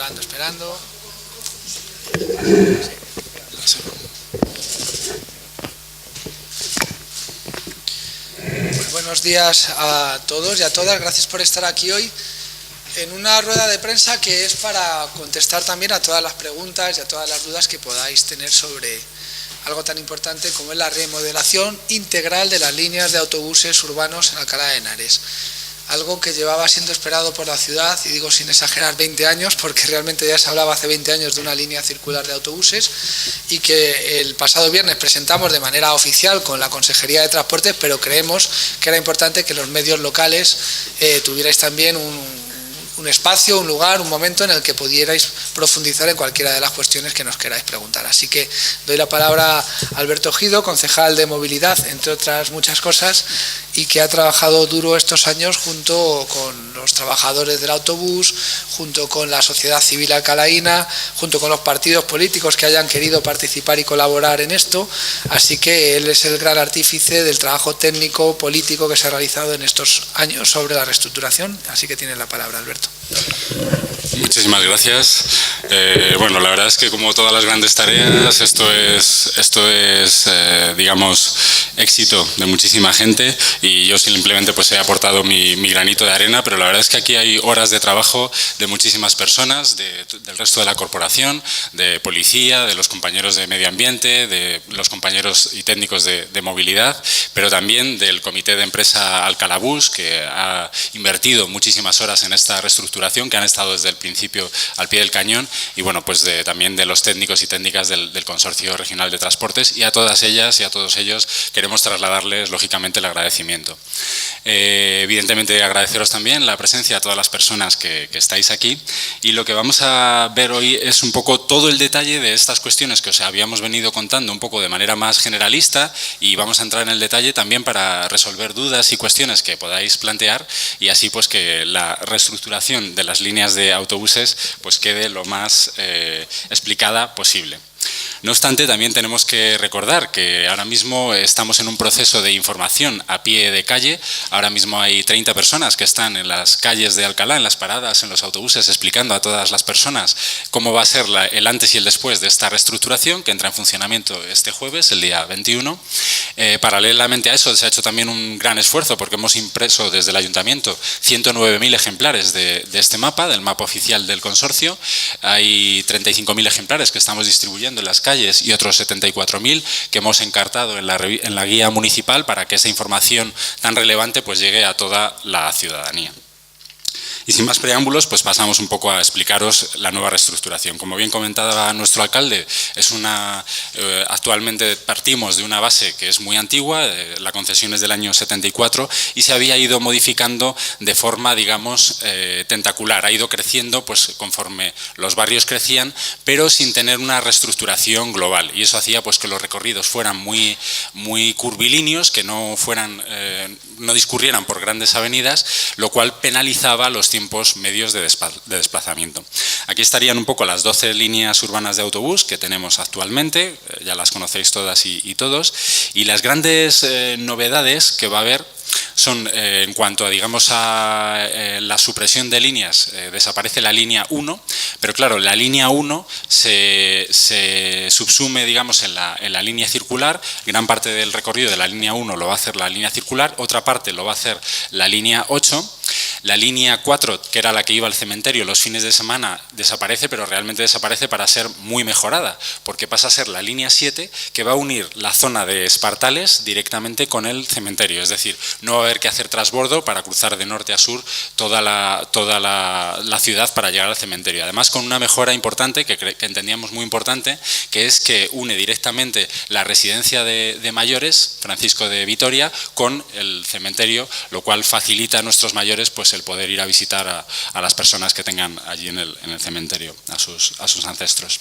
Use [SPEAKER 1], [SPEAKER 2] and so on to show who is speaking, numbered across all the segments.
[SPEAKER 1] Esperando. Buenos días a todos y a todas. Gracias por estar aquí hoy en una rueda de prensa que es para contestar también a todas las preguntas y a todas las dudas que podáis tener sobre algo tan importante como es la remodelación integral de las líneas de autobuses urbanos en Alcalá de Henares. Algo que llevaba siendo esperado por la ciudad, y digo sin exagerar 20 años, porque realmente ya se hablaba hace 20 años de una línea circular de autobuses, y que el pasado viernes presentamos de manera oficial con la Consejería de Transportes, pero creemos que era importante que los medios locales tuvierais también un espacio, un lugar, un momento en el que pudierais profundizar en cualquiera de las cuestiones que nos queráis preguntar. Así que doy la palabra a Alberto Gido, concejal de Movilidad, entre otras muchas cosas, y que ha trabajado duro estos años junto con los trabajadores del autobús, junto con la sociedad civil alcalaína, junto con los partidos políticos que hayan querido participar y colaborar en esto. Así que él es el gran artífice del trabajo técnico, político que se ha realizado en estos años sobre la reestructuración. Así que tienes la palabra, Alberto.
[SPEAKER 2] Muchísimas gracias. Bueno, la verdad es que como todas las grandes tareas, esto es digamos, éxito de muchísima gente, y yo simplemente pues he aportado mi granito de arena, pero la verdad es que aquí hay horas de trabajo de muchísimas personas, del resto de la corporación, de policía, de los compañeros de medio ambiente, de los compañeros y técnicos de movilidad, pero también del comité de empresa Alcalabús, que ha invertido muchísimas horas en esta reestructuración, que han estado desde el principio al pie del cañón, y bueno, pues también de los técnicos y técnicas del Consorcio Regional de Transportes, y a todas ellas y a todos ellos queremos trasladarles lógicamente el agradecimiento. Evidentemente agradeceros también la presencia a todas las personas que estáis aquí, y lo que vamos a ver hoy es un poco todo el detalle de estas cuestiones que os habíamos venido contando un poco de manera más generalista, y vamos a entrar en el detalle también para resolver dudas y cuestiones que podáis plantear, y así pues que la reestructuración de las líneas de autobuses pues quede lo más explicada posible. No obstante, también tenemos que recordar que ahora mismo estamos en un proceso de información a pie de calle. Ahora mismo hay 30 personas que están en las calles de Alcalá, en las paradas, en los autobuses, explicando a todas las personas cómo va a ser el antes y el después de esta reestructuración, que entra en funcionamiento este jueves, el día 21. Paralelamente a eso se ha hecho también un gran esfuerzo, porque hemos impreso desde el Ayuntamiento 109.000 ejemplares de este mapa, del mapa oficial del consorcio. Hay 35.000 ejemplares que estamos distribuyendo en las calles y otros 74.000 que hemos encartado en la guía municipal para que esa información tan relevante pues llegue a toda la ciudadanía. Y sin más preámbulos, pues pasamos un poco a explicaros la nueva reestructuración. Como bien comentaba nuestro alcalde, actualmente partimos de una base que es muy antigua, la concesión es del año 74, y se había ido modificando de forma, digamos, tentacular. Ha ido creciendo pues conforme los barrios crecían, pero sin tener una reestructuración global. Y eso hacía pues que los recorridos fueran muy curvilíneos, que no discurrieran por grandes avenidas, lo cual penalizaba los tiempos medios de desplazamiento. Aquí estarían un poco las 12 líneas urbanas de autobús que tenemos actualmente, ya las conocéis todas y todos, y las grandes novedades que va a haber son en cuanto a, digamos, a la supresión de líneas. Desaparece la línea 1, pero claro, la línea 1 se subsume, digamos, en la línea circular. Gran parte del recorrido de la línea 1 lo va a hacer la línea circular, otra parte lo va a hacer la línea 8. La línea 4, que era la que iba al cementerio los fines de semana, desaparece, pero realmente desaparece para ser muy mejorada, porque pasa a ser la línea 7, que va a unir la zona de Espartales directamente con el cementerio. Es decir, no va a haber que hacer transbordo para cruzar de norte a sur toda la ciudad para llegar al cementerio. Además, con una mejora importante, que entendíamos muy importante, que es que une directamente la residencia de mayores, Francisco de Vitoria, con el cementerio, lo cual facilita a nuestros mayores pues el poder ir a visitar a las personas que tengan allí en el cementerio, a sus ancestros.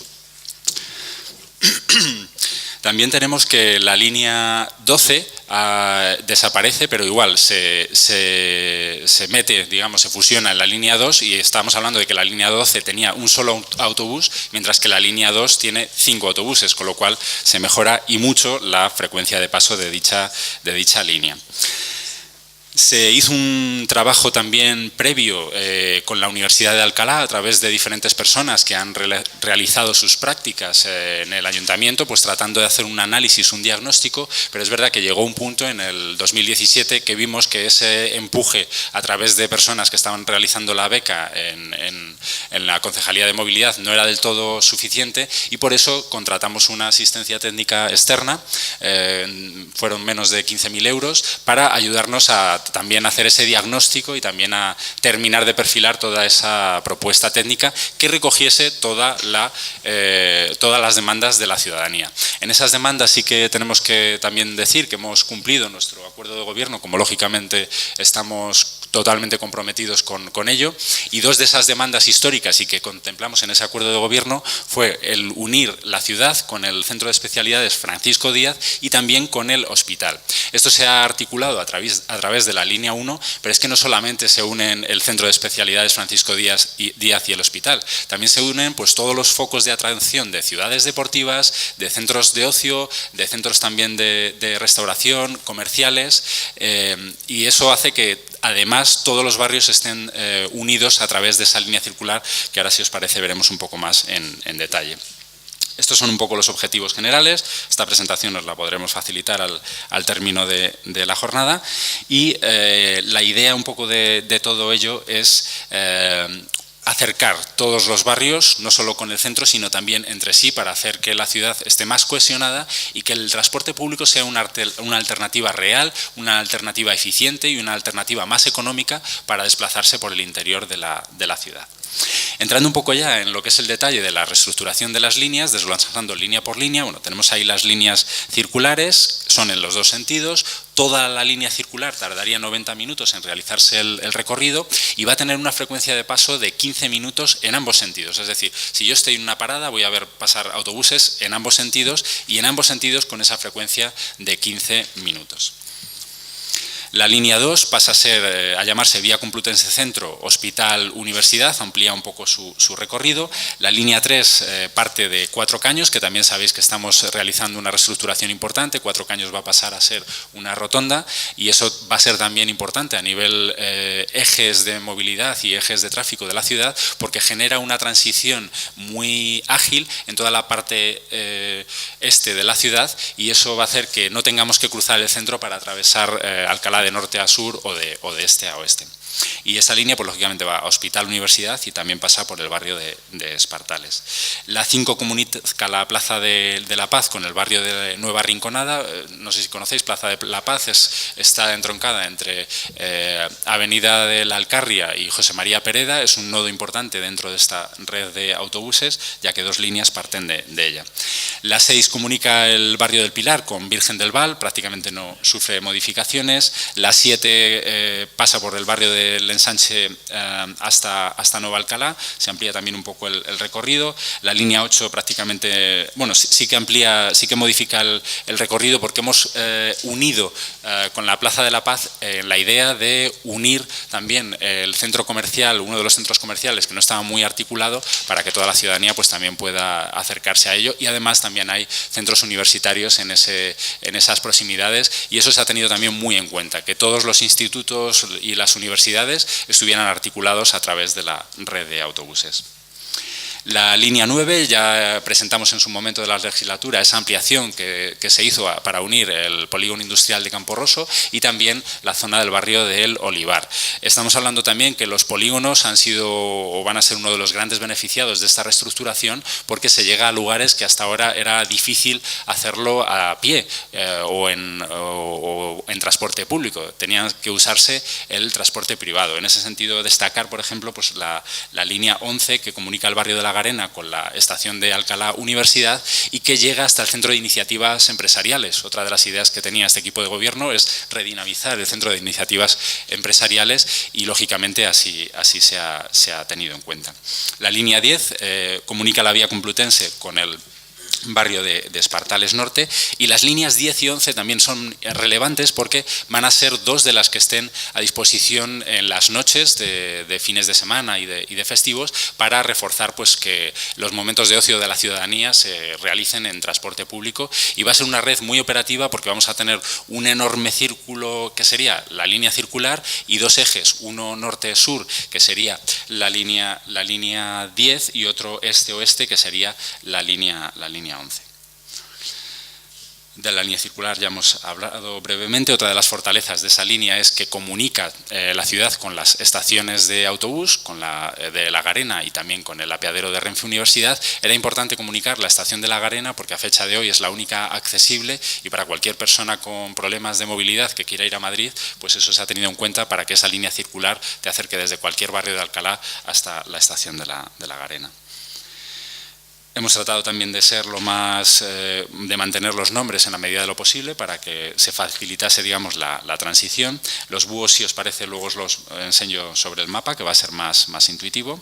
[SPEAKER 2] También tenemos que la línea 12 desaparece, pero igual se mete, digamos, se fusiona en la línea 2, y estamos hablando de que la línea 12 tenía un solo autobús, mientras que la línea 2 tiene 5 autobuses, con lo cual se mejora y mucho la frecuencia de paso de dicha línea. Se hizo un trabajo también previo con la Universidad de Alcalá a través de diferentes personas que han realizado sus prácticas en el ayuntamiento, pues tratando de hacer un análisis, un diagnóstico, pero es verdad que llegó un punto en el 2017 que vimos que ese empuje a través de personas que estaban realizando la beca en la Concejalía de Movilidad no era del todo suficiente y por eso contratamos una asistencia técnica externa, fueron menos de 15.000 euros, para ayudarnos a también hacer ese diagnóstico y también a terminar de perfilar toda esa propuesta técnica que recogiese todas las demandas de la ciudadanía. En esas demandas sí que tenemos que también decir que hemos cumplido nuestro acuerdo de gobierno, como lógicamente estamos totalmente comprometidos con ello, y dos de esas demandas históricas y que contemplamos en ese acuerdo de gobierno fue el unir la ciudad con el Centro de Especialidades Francisco Díaz y también con el hospital. Esto se ha articulado a través de la línea 1, pero es que no solamente se unen el Centro de Especialidades Francisco Díaz y el hospital, también se unen pues todos los focos de atracción de ciudades deportivas, de centros de ocio, de centros también de restauración, comerciales, y eso hace que además todos los barrios estén unidos a través de esa línea circular que ahora, si os parece, veremos un poco más en detalle. Estos son un poco los objetivos generales. Esta presentación os la podremos facilitar al término de la jornada y la idea un poco de todo ello es acercar todos los barrios, no solo con el centro, sino también entre sí, para hacer que la ciudad esté más cohesionada y que el transporte público sea una alternativa real, una alternativa eficiente y una alternativa más económica para desplazarse por el interior de la ciudad. Entrando un poco ya en lo que es el detalle de la reestructuración de las líneas, desglosando línea por línea, bueno, tenemos ahí las líneas circulares, son en los dos sentidos. Toda la línea circular tardaría 90 minutos en realizarse el recorrido y va a tener una frecuencia de paso de 15 minutos en ambos sentidos. Es decir, si yo estoy en una parada voy a ver pasar autobuses en ambos sentidos y en ambos sentidos con esa frecuencia de 15 minutos. La línea 2 pasa a llamarse Vía Complutense Centro, Hospital, Universidad, amplía un poco su recorrido. La línea 3 parte de Cuatro Caños, que también sabéis que estamos realizando una reestructuración importante. Cuatro Caños va a pasar a ser una rotonda y eso va a ser también importante a nivel ejes de movilidad y ejes de tráfico de la ciudad, porque genera una transición muy ágil en toda la parte este de la ciudad y eso va a hacer que no tengamos que cruzar el centro para atravesar Alcalá de norte a sur o de este a oeste. Y esa línea, pues lógicamente va a Hospital Universidad y también pasa por el barrio de Espartales. La 5 comunica la Plaza de la Paz con el barrio de Nueva Rinconada. No sé si conocéis, Plaza de la Paz está entroncada entre Avenida de la Alcarria y José María Pereda. Es un nodo importante dentro de esta red de autobuses, ya que dos líneas parten de ella. La 6 comunica el barrio del Pilar con Virgen del Val, prácticamente no sufre modificaciones. La 7 pasa por el barrio del ensanche hasta Nueva Alcalá, se amplía también un poco el recorrido. La línea 8 prácticamente, bueno, sí que modifica el recorrido porque hemos unido con la Plaza de la Paz la idea de unir también el centro comercial, uno de los centros comerciales que no estaba muy articulado, para que toda la ciudadanía pues también pueda acercarse a ello, y además también hay centros universitarios en esas proximidades y eso se ha tenido también muy en cuenta, que todos los institutos y las universidades estuvieran articulados a través de la red de autobuses. La línea 9, ya presentamos en su momento de la legislatura esa ampliación que se hizo para unir el polígono industrial de Campo Rosso y también la zona del barrio del Olivar. Estamos hablando también que los polígonos han sido o van a ser uno de los grandes beneficiados de esta reestructuración, porque se llega a lugares que hasta ahora era difícil hacerlo a pie o en transporte público, tenían que usarse el transporte privado. En ese sentido, destacar, por ejemplo, pues la línea 11 que comunica el barrio de la Garena con la estación de Alcalá Universidad y que llega hasta el centro de iniciativas empresariales. Otra de las ideas que tenía este equipo de gobierno es redinamizar el centro de iniciativas empresariales y lógicamente así se ha tenido en cuenta. La línea 10 comunica la Vía Complutense con el barrio de Espartales Norte, y las líneas 10 y 11 también son relevantes porque van a ser dos de las que estén a disposición en las noches de fines de semana y de festivos, para reforzar pues que los momentos de ocio de la ciudadanía se realicen en transporte público, y va a ser una red muy operativa porque vamos a tener un enorme círculo que sería la línea circular y dos ejes, uno norte-sur que sería la línea 10 y otro este-oeste que sería la línea 11. De la línea circular ya hemos hablado brevemente. Otra de las fortalezas de esa línea es que comunica la ciudad con las estaciones de autobús, con la de La Garena y también con el apeadero de Renfe Universidad. Era importante comunicar la estación de La Garena porque a fecha de hoy es la única accesible, y para cualquier persona con problemas de movilidad que quiera ir a Madrid, pues eso se ha tenido en cuenta para que esa línea circular te acerque desde cualquier barrio de Alcalá hasta la estación de La Garena. Hemos tratado también de ser de mantener los nombres en la medida de lo posible para que se facilitase, digamos, la transición. Los búhos, si os parece, luego os los enseño sobre el mapa, que va a ser más intuitivo.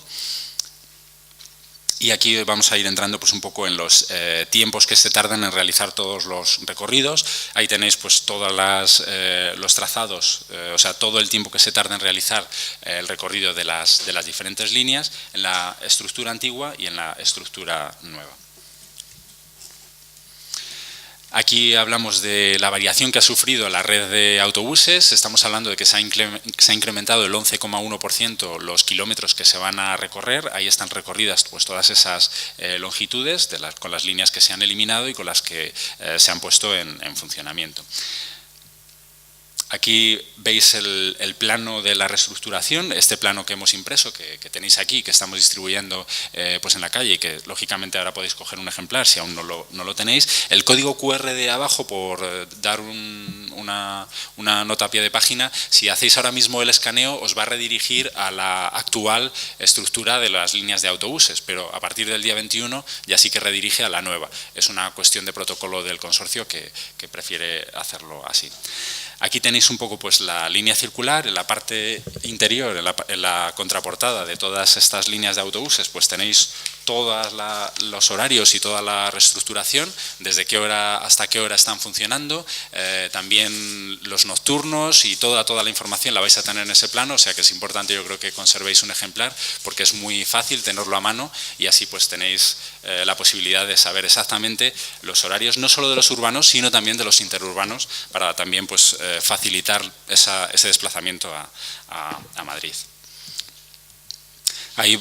[SPEAKER 2] Y aquí vamos a ir entrando pues un poco en los tiempos que se tardan en realizar todos los recorridos. Ahí tenéis pues todos los trazados, o sea, todo el tiempo que se tarda en realizar el recorrido de las diferentes líneas en la estructura antigua y en la estructura nueva. Aquí hablamos de la variación que ha sufrido la red de autobuses. Estamos hablando de que se ha incrementado el 11,1% los kilómetros que se van a recorrer. Ahí están recorridas pues todas esas longitudes con las líneas que se han eliminado y con las que se han puesto en funcionamiento. Aquí veis el plano de la reestructuración, este plano que hemos impreso, que tenéis aquí, que estamos distribuyendo pues en la calle, y que lógicamente ahora podéis coger un ejemplar si aún no lo tenéis. El código QR de abajo, por dar una nota a pie de página, si hacéis ahora mismo el escaneo os va a redirigir a la actual estructura de las líneas de autobuses, pero a partir del día 21 ya sí que redirige a la nueva. Es una cuestión de protocolo del consorcio que prefiere hacerlo así. Aquí tenéis un poco pues la línea circular. En la parte interior, en la contraportada de todas estas líneas de autobuses, pues tenéis todos los horarios y toda la reestructuración, desde qué hora hasta qué hora están funcionando, también los nocturnos, y toda la información la vais a tener en ese plano, o sea que es importante, yo creo, que conservéis un ejemplar porque es muy fácil tenerlo a mano, y así pues tenéis la posibilidad de saber exactamente los horarios, no solo de los urbanos, sino también de los interurbanos, para también pues facilitar ese desplazamiento a Madrid. Ahí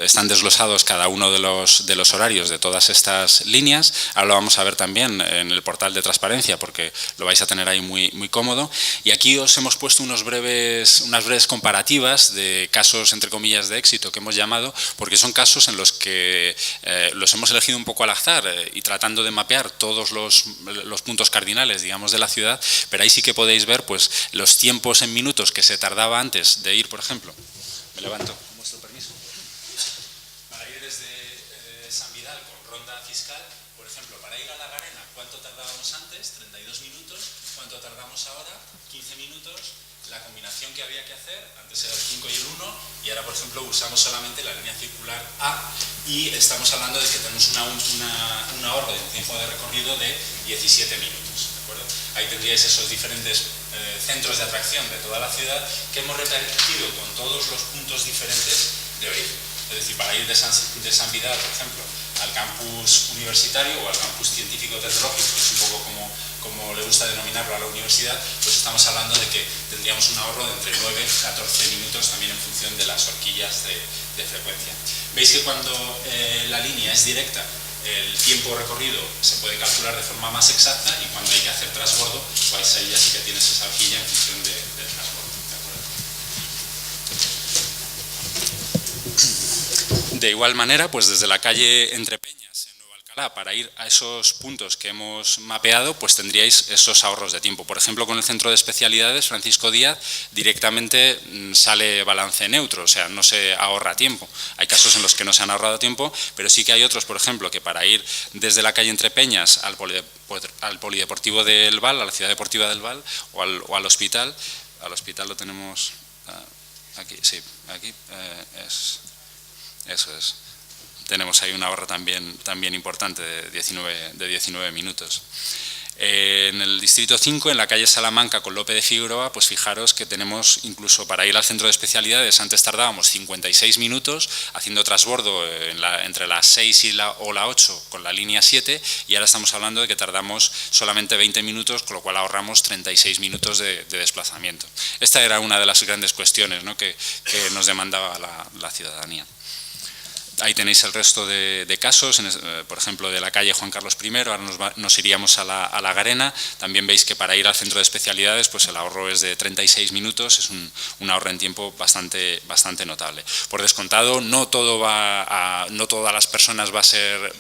[SPEAKER 2] están desglosados cada uno de los horarios de todas estas líneas. Ahora lo vamos a ver también en el portal de transparencia porque lo vais a tener ahí muy cómodo. Y aquí os hemos puesto unas breves comparativas de casos, entre comillas, de éxito que hemos llamado, porque son casos en los que los hemos elegido un poco al azar y tratando de mapear todos los puntos cardinales, digamos, de la ciudad, pero ahí sí que podéis ver pues los tiempos en minutos que se tardaba antes de ir, por ejemplo. Me levanto, con vuestro permiso. Para ir desde San Vidal con ronda fiscal, por ejemplo, para ir a La Garena, ¿cuánto tardábamos antes? 32 minutos. ¿Cuánto tardamos ahora? 15 minutos. La combinación que había que hacer, antes era el 5 y el 1, y ahora, por ejemplo, usamos solamente la línea circular A, y estamos hablando de que tenemos un ahorro de tiempo de recorrido de 17 minutos. ¿De acuerdo? Ahí tendríais esos diferentes centros de atracción de toda la ciudad que hemos repartido con todos los puntos diferentes de origen. Es decir, para ir de San Vidal, por ejemplo, al campus universitario o al campus científico-tecnológico, que es un poco como le gusta denominarlo a la universidad, pues estamos hablando de que tendríamos un ahorro de entre 9 y 14 minutos, también en función de las horquillas de frecuencia. Veis que cuando la línea es directa, el tiempo recorrido se puede calcular de forma más exacta, y cuando hay que hacer transbordo, pues ahí ya sí que tienes esa horquilla en función del transbordo. De igual manera, pues desde la calle Entre Peñas, en Nueva Alcalá, para ir a esos puntos que hemos mapeado, pues tendríais esos ahorros de tiempo. Por ejemplo, con el Centro de Especialidades Francisco Díaz, directamente sale balance neutro, o sea, no se ahorra tiempo. Hay casos en los que no se han ahorrado tiempo, pero sí que hay otros, por ejemplo, que para ir desde la calle Entre Peñas al Polideportivo del Val, a la Ciudad Deportiva del Val, o al hospital lo tenemos aquí, sí, aquí eso es. tenemos ahí un ahorro también importante de 19 minutos. En el distrito 5, en la calle Salamanca con Lope de Figueroa, pues fijaros que tenemos incluso para ir al centro de especialidades, antes tardábamos 56 minutos haciendo transbordo entre las 6 o la 8 con la línea 7, y ahora estamos hablando de que tardamos solamente 20 minutos, con lo cual ahorramos 36 minutos de desplazamiento. Esta era una de las grandes cuestiones, ¿no?, que nos demandaba la ciudadanía. Ahí tenéis el resto de casos, por ejemplo, de la calle Juan Carlos I, ahora nos iríamos a la Garena. También veis que para ir al centro de especialidades pues el ahorro es de 36 minutos, es un ahorro en tiempo bastante notable. Por descontado, no todas las personas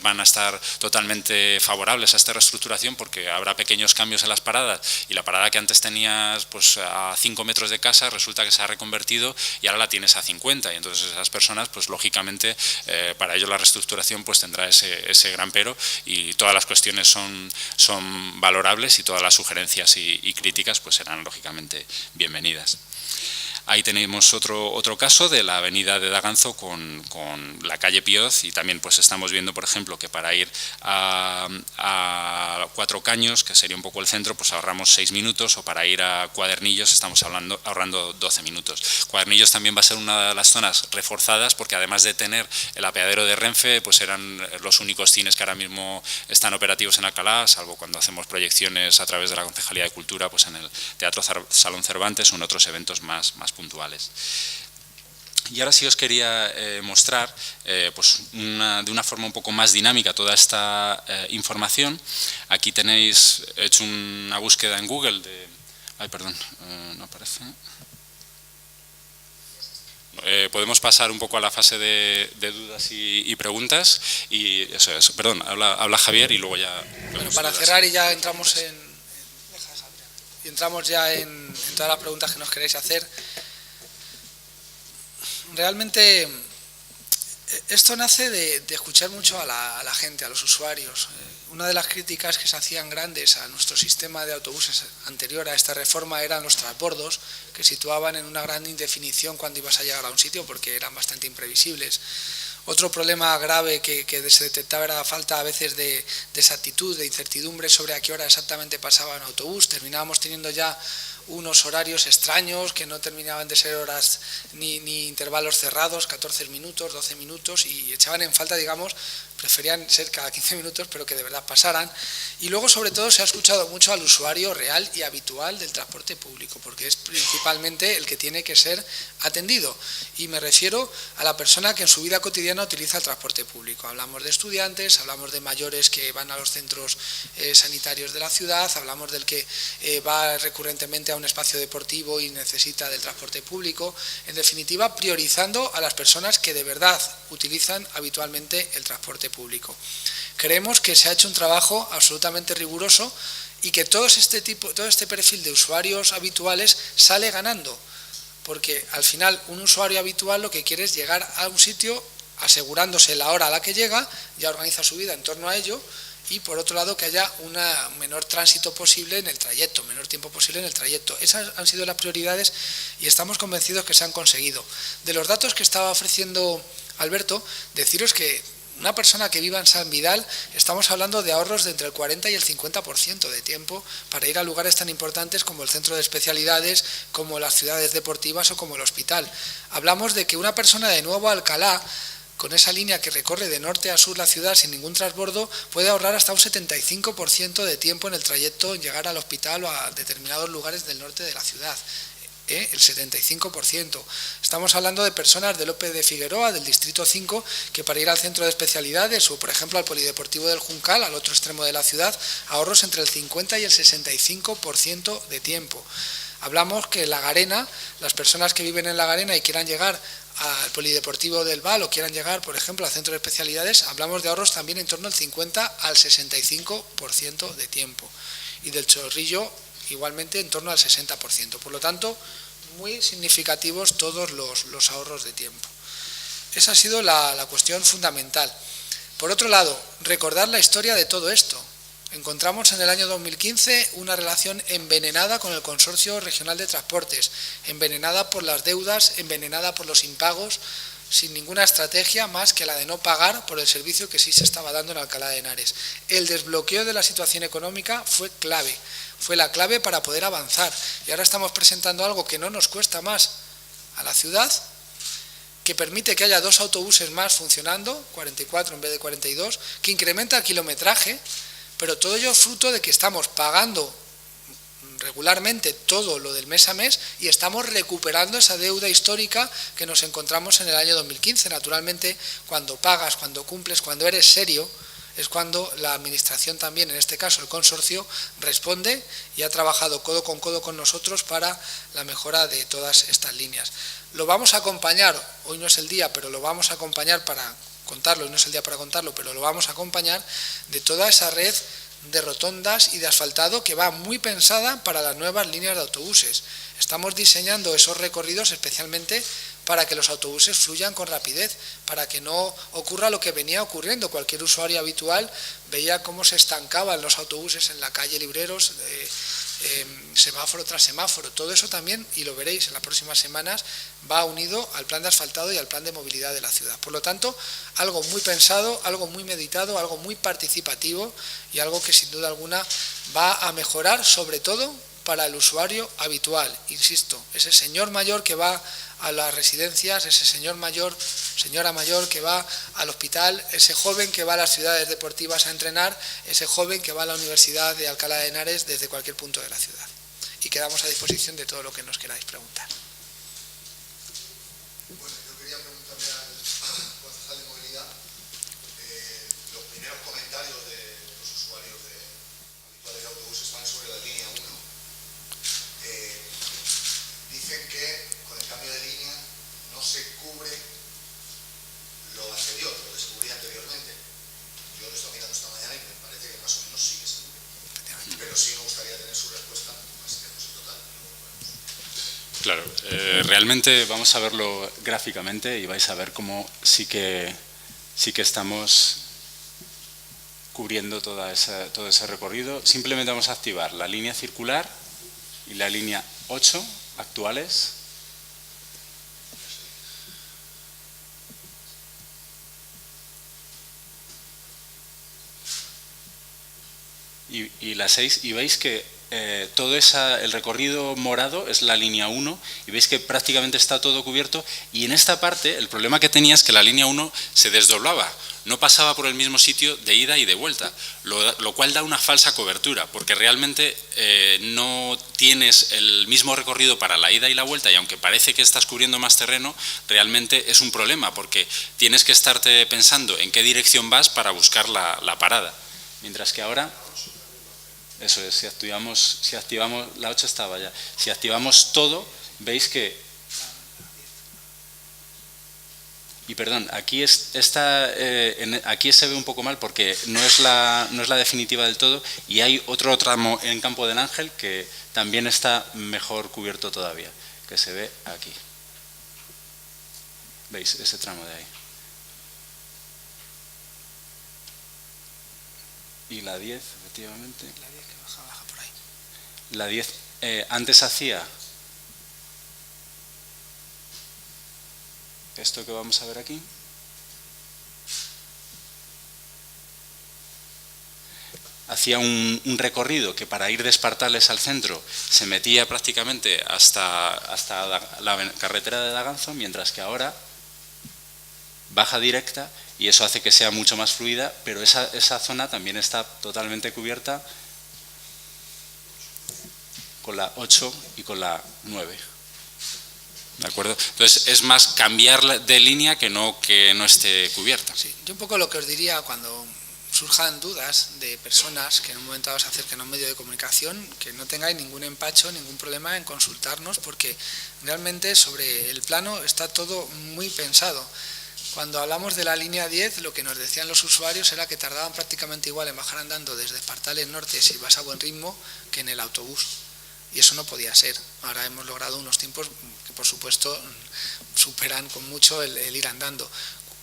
[SPEAKER 2] van a estar totalmente favorables a esta reestructuración, porque habrá pequeños cambios en las paradas, y la parada que antes tenías pues a 5 metros de casa resulta que se ha reconvertido y ahora la tienes a 50, y entonces esas personas pues lógicamente para ello la reestructuración pues tendrá ese gran pero, y todas las cuestiones son valorables, y todas las sugerencias y críticas pues serán lógicamente bienvenidas. Ahí tenemos otro caso de la avenida de Daganzo con la calle Pioz, y también pues estamos viendo, por ejemplo, que para ir a Cuatro Caños, que sería un poco el centro, pues ahorramos 6 minutos, o para ir a Cuadernillos estamos ahorrando 12 minutos. Cuadernillos también va a ser una de las zonas reforzadas, porque además de tener el apeadero de Renfe, pues eran los únicos cines que ahora mismo están operativos en Alcalá, salvo cuando hacemos proyecciones a través de la Concejalía de Cultura, pues en el Teatro Salón Cervantes o en otros eventos más puntuales. Y ahora sí os quería mostrar pues de una forma un poco más dinámica toda esta información. Aquí tenéis, he hecho una búsqueda en Google de... Ay, perdón, no aparece. Podemos pasar un poco a la fase de dudas y preguntas, y eso es, perdón, habla Javier y luego ya...
[SPEAKER 1] Bueno, para cerrar y ya entramos entramos ya en todas las preguntas que nos queréis hacer. Realmente esto nace de escuchar mucho a la gente, a los usuarios. Una de las críticas que se hacían grandes a nuestro sistema de autobuses anterior a esta reforma eran los transbordos, que situaban en una gran indefinición cuando ibas a llegar a un sitio, porque eran bastante imprevisibles. Otro problema grave que se detectaba era la falta a veces de exactitud, de incertidumbre sobre a qué hora exactamente pasaba un autobús. Terminábamos teniendo ya unos horarios extraños que no terminaban de ser horas ni intervalos cerrados, 14 minutos, 12 minutos, y echaban en falta, digamos, preferían ser cada 15 minutos, pero que de verdad pasaran. Y luego, sobre todo, se ha escuchado mucho al usuario real y habitual del transporte público, porque es principalmente el que tiene que ser atendido. Y me refiero a la persona que en su vida cotidiana utiliza el transporte público. Hablamos de estudiantes, hablamos de mayores que van a los centros sanitarios de la ciudad, hablamos del que va recurrentemente a un espacio deportivo y necesita del transporte público. En definitiva, priorizando a las personas que de verdad utilizan habitualmente el transporte público. Creemos que se ha hecho un trabajo absolutamente riguroso y que todo este perfil de usuarios habituales sale ganando, porque al final un usuario habitual lo que quiere es llegar a un sitio asegurándose la hora a la que llega, ya organiza su vida en torno a ello, y por otro lado que haya un menor tránsito posible en el trayecto, menor tiempo posible en el trayecto. Esas han sido las prioridades y estamos convencidos que se han conseguido. De los datos que estaba ofreciendo Alberto, deciros que una persona que viva en San Vidal, estamos hablando de ahorros de entre el 40 y el 50% de tiempo para ir a lugares tan importantes como el centro de especialidades, como las ciudades deportivas o como el hospital. Hablamos de que una persona de Nuevo Alcalá, con esa línea que recorre de norte a sur la ciudad sin ningún transbordo, puede ahorrar hasta un 75% de tiempo en el trayecto en llegar al hospital o a determinados lugares del norte de la ciudad. El 75%. Estamos hablando de personas de Lope de Figueroa, del distrito 5, que para ir al centro de especialidades o, por ejemplo, al polideportivo del Juncal, al otro extremo de la ciudad, ahorros entre el 50 y el 65% de tiempo. Hablamos que en La Garena, las personas que viven en La Garena y quieran llegar al polideportivo del Val o quieran llegar, por ejemplo, al centro de especialidades, hablamos de ahorros también en torno al 50 al 65% de tiempo. Y del Chorrillo, igualmente en torno al 60%. Por lo tanto, muy significativos todos los ahorros de tiempo. Esa ha sido la cuestión fundamental. Por otro lado, recordar la historia de todo esto. Encontramos en el año 2015 una relación envenenada con el Consorcio Regional de Transportes, envenenada por las deudas, envenenada por los impagos, sin ninguna estrategia más que la de no pagar por el servicio que sí se estaba dando en Alcalá de Henares. El desbloqueo de la situación económica fue clave, fue la clave para poder avanzar. Y ahora estamos presentando algo que no nos cuesta más a la ciudad, que permite que haya 2 autobuses más funcionando, 44 en vez de 42, que incrementa el kilometraje, pero todo ello fruto de que estamos pagando regularmente todo lo del mes a mes y estamos recuperando esa deuda histórica que nos encontramos en el año 2015. Naturalmente, cuando pagas, cuando cumples, cuando eres serio, es cuando la administración también, en este caso el consorcio, responde y ha trabajado codo con nosotros para la mejora de todas estas líneas. Lo vamos a acompañar, hoy no es el día, pero lo vamos a acompañar para contarlo, hoy no es el día para contarlo, pero lo vamos a acompañar de toda esa red de rotondas y de asfaltado que va muy pensada para las nuevas líneas de autobuses. Estamos diseñando esos recorridos especialmente para que los autobuses fluyan con rapidez, para que no ocurra lo que venía ocurriendo. Cualquier usuario habitual veía cómo se estancaban los autobuses en la calle Libreros, semáforo tras semáforo. Todo eso también, y lo veréis en las próximas semanas, va unido al plan de asfaltado y al plan de movilidad de la ciudad. Por lo tanto, algo muy pensado, algo muy meditado, algo muy participativo y algo que sin duda alguna va a mejorar, sobre todo para el usuario habitual. Insisto, ese señor mayor que va a las residencias, ese señora mayor que va al hospital, ese joven que va a las ciudades deportivas a entrenar, ese joven que va a la Universidad de Alcalá de Henares desde cualquier punto de la ciudad. Y quedamos a disposición de todo lo que nos queráis preguntar.
[SPEAKER 3] Bueno, yo quería preguntarle al concejal de movilidad los primeros comentarios de los usuarios habituales de autobuses van sobre la línea 1. Dicen que con el cambio de línea no se cubre lo anterior, lo que se cubría anteriormente. Yo lo estoy mirando esta mañana y me parece que más o menos sí que se cubre. Pero sí me gustaría tener su respuesta, más que no sé total.
[SPEAKER 2] Claro, realmente vamos a verlo gráficamente y vais a ver cómo sí que estamos cubriendo todo ese recorrido. Simplemente vamos a activar la línea circular y la línea 8 actuales. Y la 6, y veis que todo el recorrido morado es la línea 1 y veis que prácticamente está todo cubierto, y en esta parte el problema que tenía es que la línea 1 se desdoblaba, no pasaba por el mismo sitio de ida y de vuelta, lo cual da una falsa cobertura, porque realmente no tienes el mismo recorrido para la ida y la vuelta, y aunque parece que estás cubriendo más terreno, realmente es un problema, porque tienes que estarte pensando en qué dirección vas para buscar la parada, mientras que ahora... Eso es, si activamos, la 8 estaba ya, si activamos todo, veis que, y perdón, aquí aquí se ve un poco mal porque no es la definitiva del todo, y hay otro tramo en Campo del Ángel que también está mejor cubierto todavía, que se ve aquí. ¿Veis ese tramo de ahí? Y la 10, efectivamente.
[SPEAKER 1] La 10 que baja por ahí.
[SPEAKER 2] La 10 antes hacía esto que vamos a ver aquí. Hacía un recorrido que para ir de Espartales al centro se metía prácticamente hasta la carretera de Daganzo, mientras que ahora baja directa, y eso hace que sea mucho más fluida, pero esa zona también está totalmente cubierta con la 8 y con la 9. ¿De acuerdo? Entonces es más cambiar de línea que no esté cubierta.
[SPEAKER 1] Sí, yo un poco lo que os diría cuando surjan dudas de personas que en un momento dado se acerquen a un medio de comunicación, que no tengáis ningún empacho, ningún problema en consultarnos, porque realmente sobre el plano está todo muy pensado. Cuando hablamos de la línea 10, lo que nos decían los usuarios era que tardaban prácticamente igual en bajar andando desde Espartales Norte, si vas a buen ritmo, que en el autobús. Y eso no podía ser. Ahora hemos logrado unos tiempos que, por supuesto, superan con mucho el ir andando.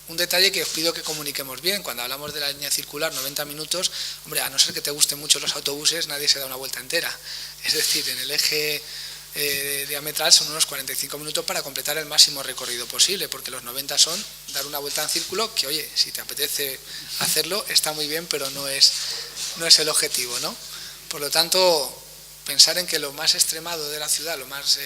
[SPEAKER 1] Un detalle que os pido que comuniquemos bien: cuando hablamos de la línea circular, 90 minutos, hombre, a no ser que te gusten mucho los autobuses, nadie se da una vuelta entera. Es decir, en el eje diametral son unos 45 minutos para completar el máximo recorrido posible, porque los 90 son dar una vuelta en círculo, que oye, si te apetece hacerlo está muy bien, pero no es el objetivo, ¿no? Por lo tanto, pensar en que lo más extremado de la ciudad, lo más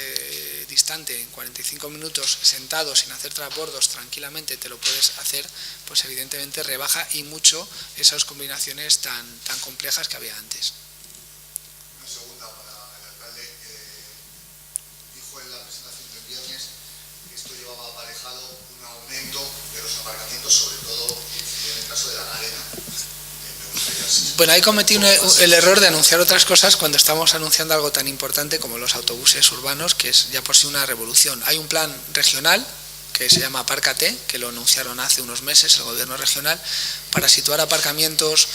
[SPEAKER 1] distante, en 45 minutos sentado sin hacer transbordos tranquilamente te lo puedes hacer, pues evidentemente rebaja y mucho esas combinaciones tan complejas que había antes.
[SPEAKER 3] Una segunda para el alcalde. Dijo en la presentación del viernes que esto llevaba aparejado un aumento de los aparcamientos, sobre todo en el caso de la Arena.
[SPEAKER 1] Bueno, ahí cometí el error de anunciar otras cosas cuando estamos anunciando algo tan importante como los autobuses urbanos, que es ya por sí una revolución. Hay un plan regional que se llama Apárcate, que lo anunciaron hace unos meses el gobierno regional, para situar aparcamientos,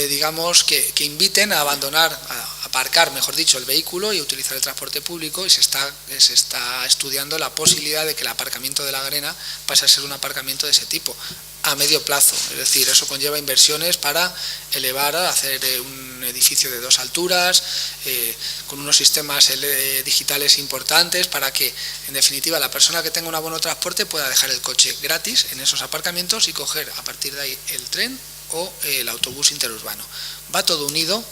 [SPEAKER 1] digamos, que inviten a abandonar, a aparcar, mejor dicho, el vehículo y utilizar el transporte público, y se está estudiando la posibilidad de que el aparcamiento de la Arena pase a ser un aparcamiento de ese tipo a medio plazo. Es decir, eso conlleva inversiones para elevar, hacer un edificio de 2 alturas, con unos sistemas digitales importantes, para que, en definitiva, la persona que tenga un abono de transporte pueda dejar el coche gratis en esos aparcamientos y coger a partir de ahí el tren o el autobús interurbano. Va todo unido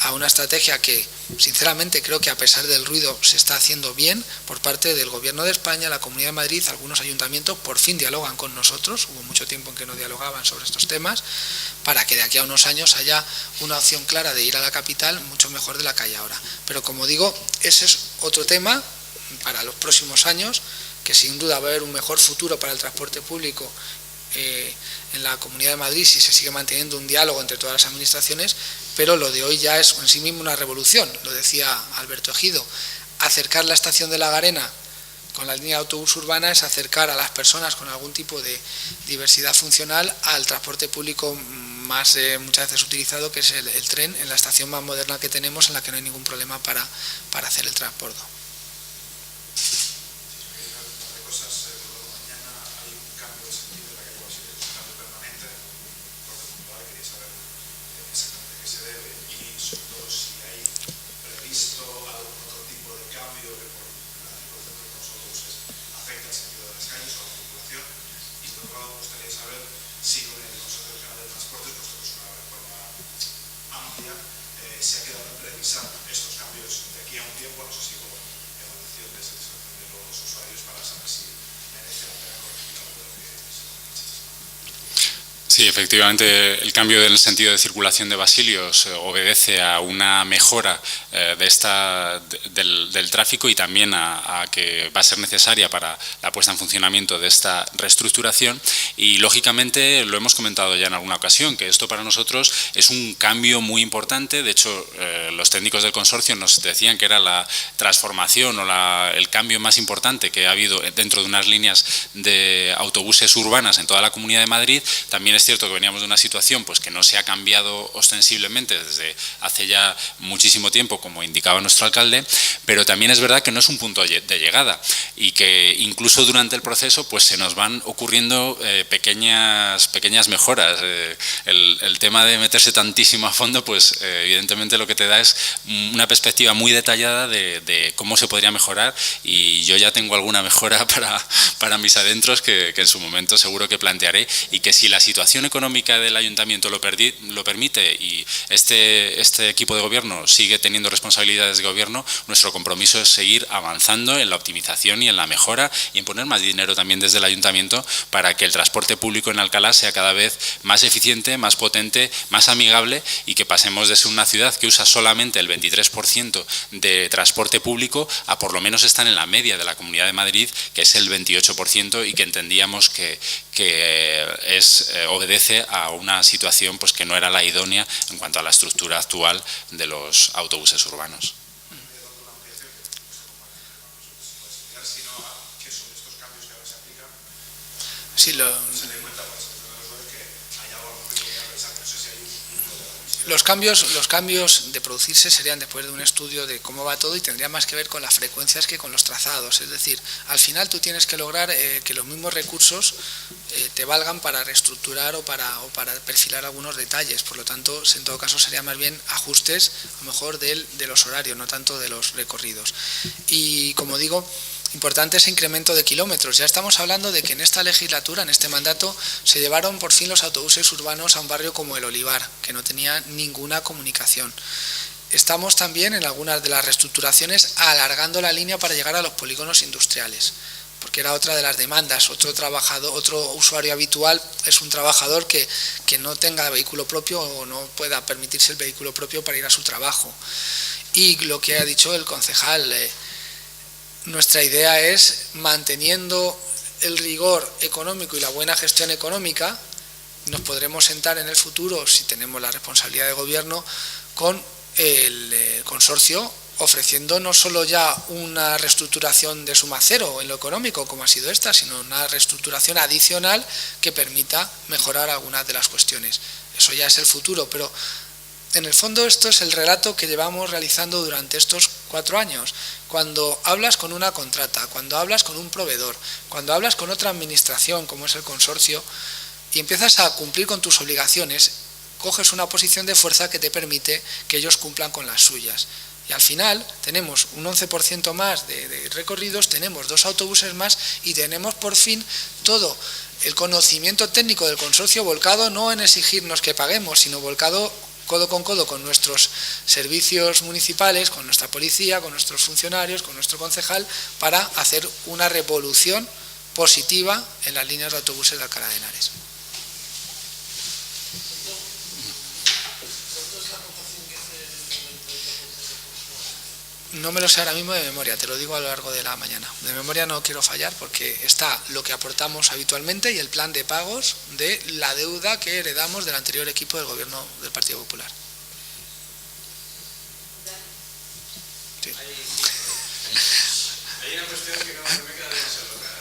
[SPEAKER 1] a una estrategia que, sinceramente, creo que a pesar del ruido se está haciendo bien por parte del Gobierno de España, la Comunidad de Madrid, algunos ayuntamientos por fin dialogan con nosotros. Hubo mucho tiempo en que no dialogaban sobre estos temas, para que de aquí a unos años haya una opción clara de ir a la capital mucho mejor de la que hay ahora. Pero, como digo, ese es otro tema para los próximos años, que sin duda va a haber un mejor futuro para el transporte público en la Comunidad de Madrid si se sigue manteniendo un diálogo entre todas las administraciones, pero lo de hoy ya es en sí mismo una revolución. Lo decía Alberto Ejido, acercar la estación de La Arena con la línea de autobús urbana es acercar a las personas con algún tipo de diversidad funcional al transporte público más muchas veces utilizado, que es el tren, en la estación más moderna que tenemos, en la que no hay ningún problema para hacer el transbordo.
[SPEAKER 3] Se ha quedado en revisar estos cambios de aquí a un tiempo, no sé si con evaluación de satisfacción de los usuarios, para saber si merece la pena corregir algo de lo que se necesita.
[SPEAKER 2] Sí, efectivamente, el cambio del sentido de circulación de Basilios obedece a una mejora del tráfico, y también a que va a ser necesaria para la puesta en funcionamiento de esta reestructuración. Y, lógicamente, lo hemos comentado ya en alguna ocasión, que esto para nosotros es un cambio muy importante. De hecho, los técnicos del consorcio nos decían que era la transformación o el cambio más importante que ha habido dentro de unas líneas de autobuses urbanas en toda la Comunidad de Madrid. También es cierto que veníamos de una situación pues que no se ha cambiado ostensiblemente desde hace ya muchísimo tiempo, como indicaba nuestro alcalde, pero también es verdad que no es un punto de llegada, y que incluso durante el proceso pues se nos van ocurriendo pequeñas mejoras. El tema de meterse tantísimo a fondo, pues evidentemente lo que te da es una perspectiva muy detallada de cómo se podría mejorar, y yo ya tengo alguna mejora para mis adentros que en su momento seguro que plantearé, y que si la situación económica del ayuntamiento lo permite y este equipo de gobierno sigue teniendo responsabilidades de gobierno, nuestro compromiso es seguir avanzando en la optimización y en la mejora, y en poner más dinero también desde el ayuntamiento para que el transporte público en Alcalá sea cada vez más eficiente, más potente, más amigable, y que pasemos de ser una ciudad que usa solamente el 23% de transporte público a por lo menos estar en la media de la Comunidad de Madrid, que es el 28%, y que entendíamos que obedece a una situación pues que no era la idónea en cuanto a la estructura actual de los autobuses urbanos.
[SPEAKER 1] Sí, Los cambios de producirse serían después de un estudio de cómo va todo y tendría más que ver con las frecuencias que con los trazados. Es decir, al final tú tienes que lograr que los mismos recursos te valgan para reestructurar o para perfilar algunos detalles. Por lo tanto, en todo caso sería más bien ajustes, a lo mejor de los horarios, no tanto de los recorridos. Y como digo, importante ese incremento de kilómetros. Ya estamos hablando de que en esta legislatura, en este mandato, se llevaron por fin los autobuses urbanos a un barrio como el Olivar, que no tenía ninguna comunicación. Estamos también en algunas de las reestructuraciones alargando la línea para llegar a los polígonos industriales, porque era otra de las demandas. Otro usuario habitual es un trabajador que no tenga vehículo propio o no pueda permitirse el vehículo propio para ir a su trabajo. Y lo que ha dicho el concejal, nuestra idea es, manteniendo el rigor económico y la buena gestión económica, nos podremos sentar en el futuro, si tenemos la responsabilidad de gobierno, con el consorcio, ofreciendo no solo ya una reestructuración de suma cero en lo económico, como ha sido esta, sino una reestructuración adicional que permita mejorar algunas de las cuestiones. Eso ya es el futuro, pero en el fondo esto es el relato que llevamos realizando durante estos 4 años. Cuando hablas con una contrata, cuando hablas con un proveedor, cuando hablas con otra administración como es el consorcio y empiezas a cumplir con tus obligaciones, coges una posición de fuerza que te permite que ellos cumplan con las suyas. Y al final tenemos un 11% más de recorridos, tenemos 2 autobuses más y tenemos por fin todo el conocimiento técnico del consorcio volcado no en exigirnos que paguemos, sino volcado codo con codo con nuestros servicios municipales, con nuestra policía, con nuestros funcionarios, con nuestro concejal, para hacer una revolución positiva en las líneas de autobuses de Alcalá de Henares. No me lo sé ahora mismo de memoria, te lo digo a lo largo de la mañana. De memoria no quiero fallar porque está lo que aportamos habitualmente y el plan de pagos de la deuda que heredamos del anterior equipo del gobierno del Partido Popular. Sí.
[SPEAKER 4] Hay una cuestión que no me queda demasiado clara.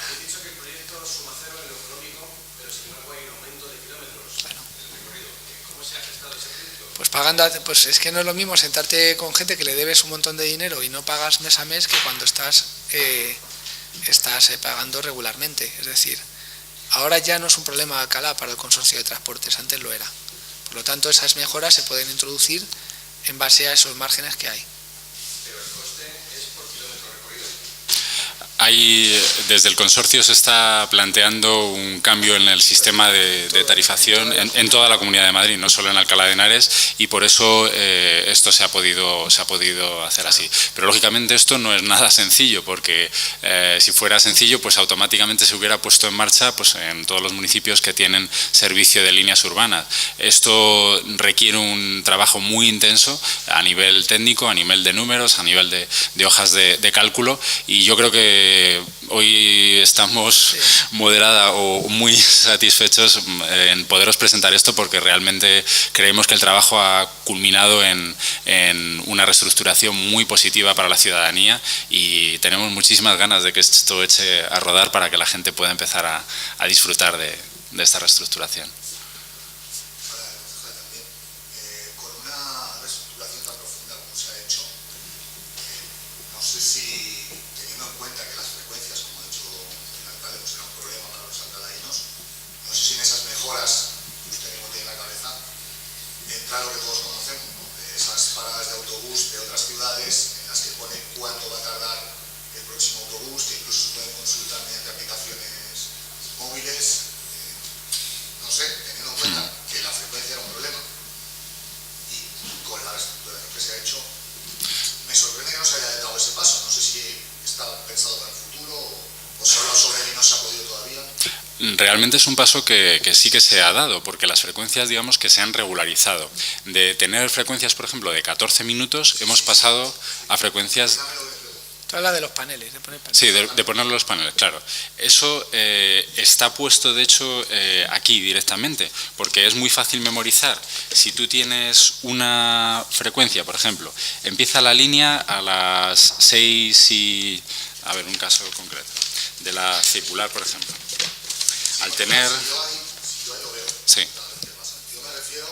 [SPEAKER 4] Habéis dicho que el proyecto suma cero en lo económico, pero sin embargo hay un aumento de kilómetros en el recorrido. ¿Cómo se ha gestado ese proyecto?
[SPEAKER 1] Pues pagando, pues es que no es lo mismo sentarte con gente que le debes un montón de dinero y no pagas mes a mes que cuando estás pagando regularmente. Es decir, ahora ya no es un problema de Alcalá para el consorcio de transportes, antes lo era. Por lo tanto, esas mejoras se pueden introducir en base a esos márgenes que hay.
[SPEAKER 4] Pero el coste es por kilómetro recorrido.
[SPEAKER 2] Desde el consorcio se está planteando un cambio en el sistema de tarifación en toda la Comunidad de Madrid, no solo en Alcalá de Henares, y por eso esto se ha podido hacer así. Pero lógicamente esto no es nada sencillo, porque si fuera sencillo, pues automáticamente se hubiera puesto en marcha pues, en todos los municipios que tienen servicio de líneas urbanas. Esto requiere un trabajo muy intenso a nivel técnico, a nivel de números, a nivel de hojas de cálculo, y yo creo que hoy estamos moderada o muy satisfechos en poderos presentar esto, porque realmente creemos que el trabajo ha culminado en una reestructuración muy positiva para la ciudadanía y tenemos muchísimas ganas de que esto eche a rodar para que la gente pueda empezar a disfrutar de esta reestructuración.
[SPEAKER 3] Con una reestructuración tan profunda como se ha hecho, no sé si, teniendo en cuenta que las frecuencias, como ha dicho el alcalde, pues era un problema para los alcalainos, no sé si en esas mejoras que usted mismo tiene en la cabeza entra lo que todos conocemos, ¿no? Esas paradas de autobús de otras ciudades en las que pone cuánto va a tardar el próximo autobús, que incluso se pueden consultar mediante aplicaciones móviles, no sé, teniendo en cuenta que la frecuencia era un problema y con la reestructuración que se ha hecho, me sorprende que no se haya dado ese paso. No sé si está pensado para el futuro o se ha hablado sobre él y no se ha podido todavía.
[SPEAKER 2] Realmente es un paso que sí que se ha dado, porque las frecuencias, digamos, que se han regularizado. De tener frecuencias, por ejemplo, de 14 minutos, hemos pasado a frecuencias...
[SPEAKER 1] Tú hablas de los paneles, de poner paneles.
[SPEAKER 2] Sí, de poner los paneles, claro. Eso está puesto, de hecho, aquí directamente, porque es muy fácil memorizar. Si tú tienes una frecuencia, por ejemplo, empieza la línea a las 6 y... A ver, un caso concreto. De la circular, por ejemplo. Al tener...
[SPEAKER 3] Si yo ahí lo veo.
[SPEAKER 2] Sí.
[SPEAKER 3] Yo me refiero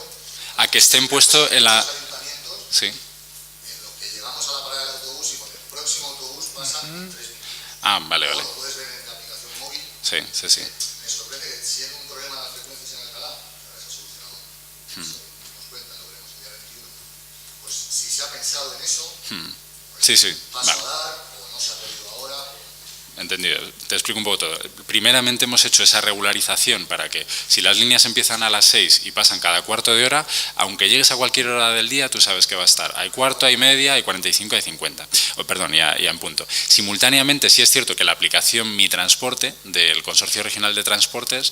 [SPEAKER 2] a que estén puestos en la...
[SPEAKER 3] Los ayuntamientos,
[SPEAKER 2] Sí.
[SPEAKER 3] en lo que llegamos a la parada del autobús y con el próximo autobús pasa en 3 minutos.
[SPEAKER 2] Ah, vale, vale.
[SPEAKER 3] Lo puedes ver en la aplicación móvil.
[SPEAKER 2] Sí, sí, sí.
[SPEAKER 3] Me sorprende que siendo un problema de las frecuencias en Alcalá, que ahora se ha solucionado, nos cuentan, lo veremos el día 21, pues si se ha pensado en eso, pues
[SPEAKER 2] Sí, sí,
[SPEAKER 3] paso
[SPEAKER 2] vale.
[SPEAKER 3] a dar, o no se ha podido ahora,
[SPEAKER 2] Entendido. Te explico un poco todo. Primeramente hemos hecho esa regularización para que si las líneas empiezan a las 6 y pasan cada cuarto de hora, aunque llegues a cualquier hora del día, tú sabes que va a estar. Hay cuarto, hay media, hay 45, hay 50. Perdón, ya en punto. Simultáneamente, sí es cierto que la aplicación Mi Transporte del Consorcio Regional de Transportes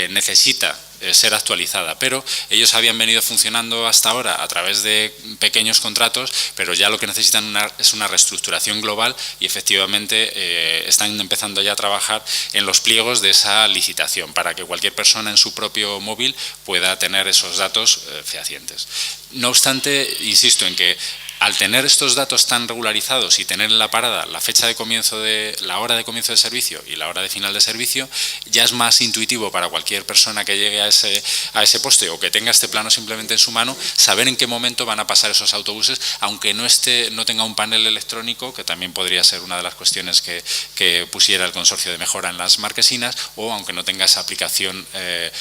[SPEAKER 2] necesita ser actualizada, pero ellos habían venido funcionando hasta ahora a través de pequeños contratos, pero ya lo que necesitan es una reestructuración global y efectivamente están empezando ya a trabajar en los pliegos de esa licitación para que cualquier persona en su propio móvil pueda tener esos datos fehacientes. No obstante, insisto en que al tener estos datos tan regularizados y tener en la parada la fecha de comienzo la hora de comienzo de servicio y la hora de final de servicio, ya es más intuitivo para cualquier persona que llegue a ese poste o que tenga este plano simplemente en su mano, saber en qué momento van a pasar esos autobuses, aunque no tenga un panel electrónico, que también podría ser una de las cuestiones que pusiera el consorcio de mejora en las marquesinas, o aunque no tenga esa aplicación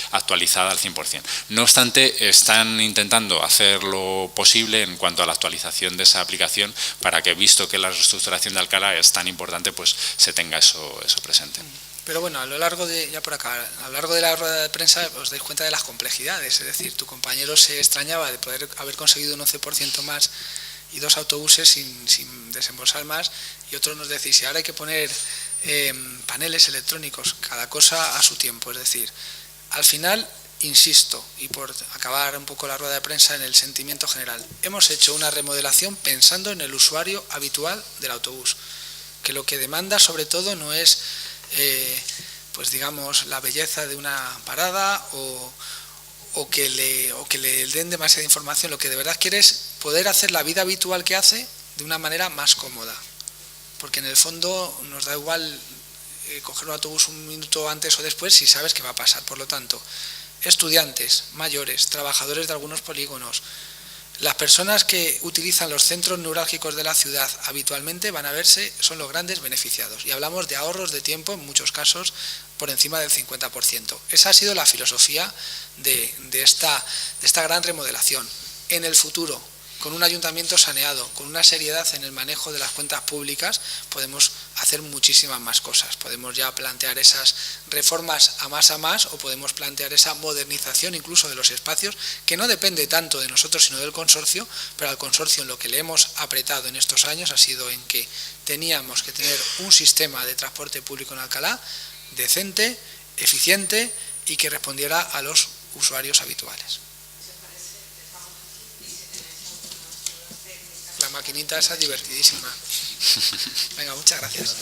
[SPEAKER 2] actualizada al 100%. No obstante, están intentando hacer lo posible en cuanto a la actualización de esa aplicación para que, visto que la reestructuración de Alcalá es tan importante, pues se tenga eso presente.
[SPEAKER 1] Pero bueno, a lo largo de la rueda de prensa os dais cuenta de las complejidades, es decir, tu compañero se extrañaba de poder haber conseguido un 11% más y 2 autobuses sin desembolsar más, y otros nos decís, y ahora hay que poner paneles electrónicos, cada cosa a su tiempo, es decir, al final, insisto, y por acabar un poco la rueda de prensa en el sentimiento general, hemos hecho una remodelación pensando en el usuario habitual del autobús, que lo que demanda sobre todo no es, pues digamos, la belleza de una parada o que le den demasiada información. Lo que de verdad quiere es poder hacer la vida habitual que hace de una manera más cómoda, porque en el fondo nos da igual coger un autobús un minuto antes o después si sabes que va a pasar. Por lo tanto, estudiantes, mayores, trabajadores de algunos polígonos, las personas que utilizan los centros neurálgicos de la ciudad habitualmente van a verse, son los grandes beneficiados. Y hablamos de ahorros de tiempo, en muchos casos, por encima del 50%. Esa ha sido la filosofía de esta gran remodelación. En el futuro, con un ayuntamiento saneado, con una seriedad en el manejo de las cuentas públicas, podemos hacer muchísimas más cosas. Podemos ya plantear esas reformas a más, o podemos plantear esa modernización incluso de los espacios, que no depende tanto de nosotros sino del consorcio, pero al consorcio en lo que le hemos apretado en estos años ha sido en que teníamos que tener un sistema de transporte público en Alcalá decente, eficiente y que respondiera a los usuarios habituales. La maquinita esa divertidísima. Venga, muchas gracias.